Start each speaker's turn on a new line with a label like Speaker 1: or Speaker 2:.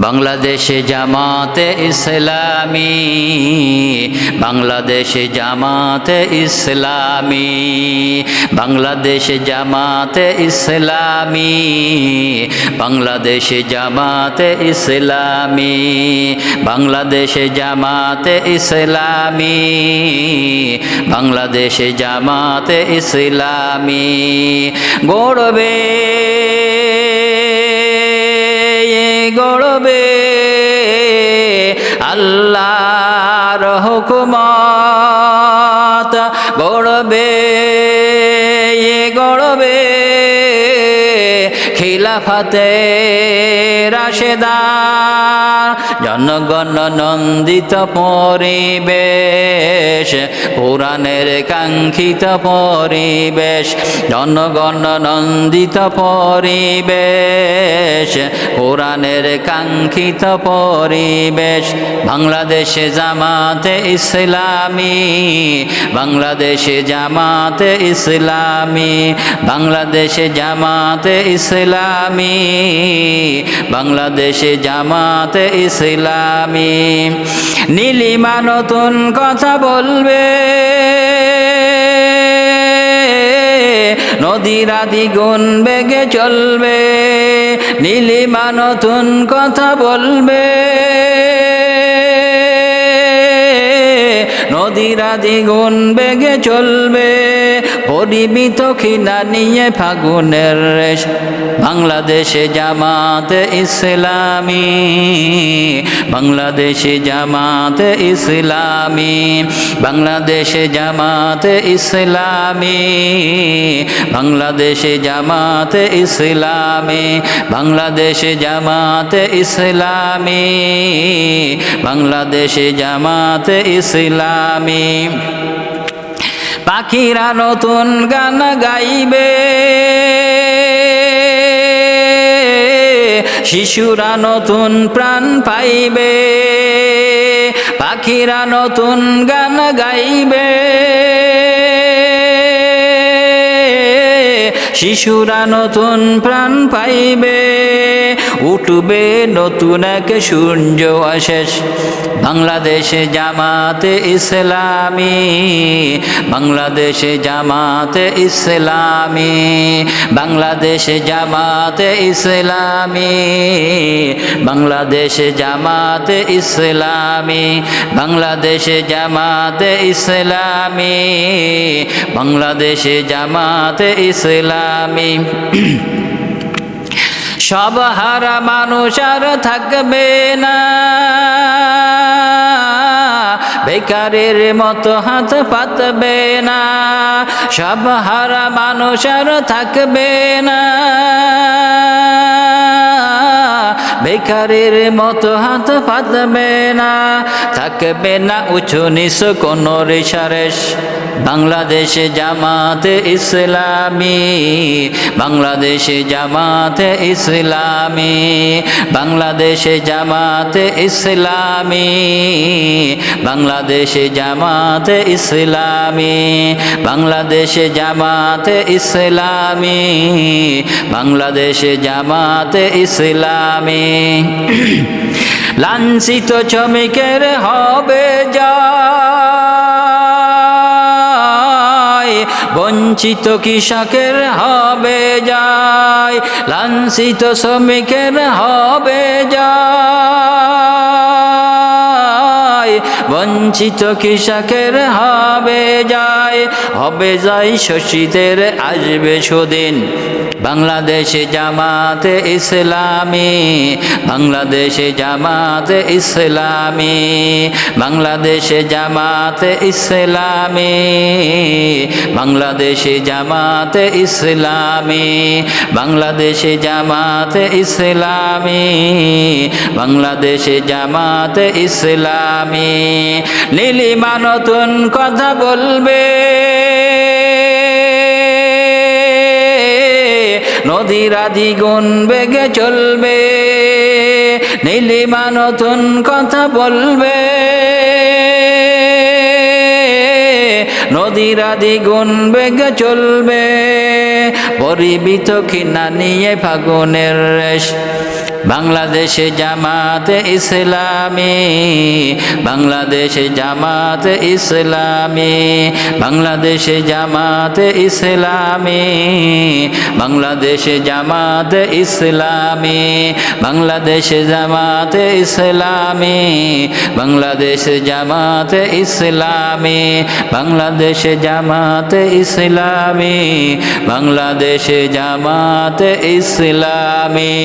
Speaker 1: বাংলাদেশে জামাতে ইসলামী, বাংলাদেশে জামাতে ইসলামী, বাংলাদেশে জামাতে ইসলামী, বাংলাদেশে জামাতে ইসলামী, বাংলাদেশে জামাতে ইসলামী, বাংলাদেশে জামাতে ইসলামী গড়বে গড়বে আল্লাহর হুকুমত, গড়বে গড়বে খিলাফতে রাশেদা, জনগণ নন্দিত পরিবেশ, কোরআনের কাঙ্ক্ষিত পরিবেশ, জনগণ নন্দিত পরিবেশ, কোরআনের কাঙ্ক্ষিত পরিবেশ। বাংলাদেশে জামাতে ইসলামী, বাংলাদেশে জামাতে ইসলামী, বাংলাদেশে জামাতে ইসলামী, বাংলাদেশে জামাতে ইসলামী। নীলিমা নতুন কথা বলবে, নদীর দ্বিগুণ বেগে চলবে, নীলিমা নতুন কথা বলবে, নদীর দ্বিগুণ বেগে চলবে, পরিমিত খিলা নিয়ে ফাগুনের রেশ। বাংলাদেশে জামাতে ইসলামী, বাংলাদেশে জামাতে ইসলামী, বাংলাদেশে জামাতে ইসলামী, বাংলাদেশে জামাতে ইসলামী, বাংলাদেশে জামাতে ইসলামী, বাংলাদেশে জামাতে ইসলামী। পাখিরা নতুন গান গাইবে, শিশুরা নতুন প্রাণ পাইবে, পাখিরা নতুন গান গাইবে, শিশুরা নতুন প্রাণ পাইবে, উঠবে নতুন এক সূর্য আশেষ। বাংলাদেশে জামাতে ইসলামী, বাংলাদেশে জামাতে ইসলামী, বাংলাদেশে জামাতে ইসলামী, বাংলাদেশে জামাতে ইসলামী, বাংলাদেশে জামাতে ইসলামী, বাংলাদেশে জামাতে ইসলামী। সব হারা মানুষ আর থাকবে না, বেকারের মতো হাত পাতবে না, সব হারা মানুষ আর থাকবে না, বেকারের মতো হাত পাতবে না, থাকবে না উঁচু নিচু কোনো রেশারেশ। বাংলাদেশে জামাতে ইসলামী, বাংলাদেশে জামাতে ইসলামী, বাংলাদেশে জামাতে ইসলামী, বাংলাদেশে জামাতে ইসলামী, বাংলাদেশে জামাতে ইসলামী, বাংলাদেশে জামাতে ইসলামী। লাঞ্ছিত শ্রমিকের হবে জয়, বঞ্চিত কৃষকের হবে জয়, লাঞ্ছিত শ্রমিকের হবে জয়, বঞ্চিত কৃষকের হবে জয়, হবে জয় শোষিতের আসবে সুদিন। বাংলাদেশে জামাতে ইসলামী, বাংলাদেশে জামাতে ইসলামী, বাংলাদেশে জামাতে ইসলামী, বাংলাদেশে জামাতে ইসলামী, বাংলাদেশে জামাতে ইসলামী, বাংলাদেশে জামাতে ইসলামী। নীলিমা নতুন কথা বলবে, নদীর দ্বিগুণ বেগে চলবে, নীলিমা নতুন কথা বলবে, নদীর দ্বিগুণ বেগে চলবে, পরিবিত কিনা নিয়ে ফাগুনের রেশ। বাংলাদেশ জামাত ইসলামী, বাংলাদেশ জামাত ইসলামী, বাংলাদেশ জামাত ইসলামী, বাংলাদেশ জামাত ইসলামী, বাংলাদেশ জামাত ইসলামী, বাংলাদেশ জামাত ইসলামী, বাংলাদেশ জামাত ইসলামী, বাংলাদেশ জামাত ইসলামী।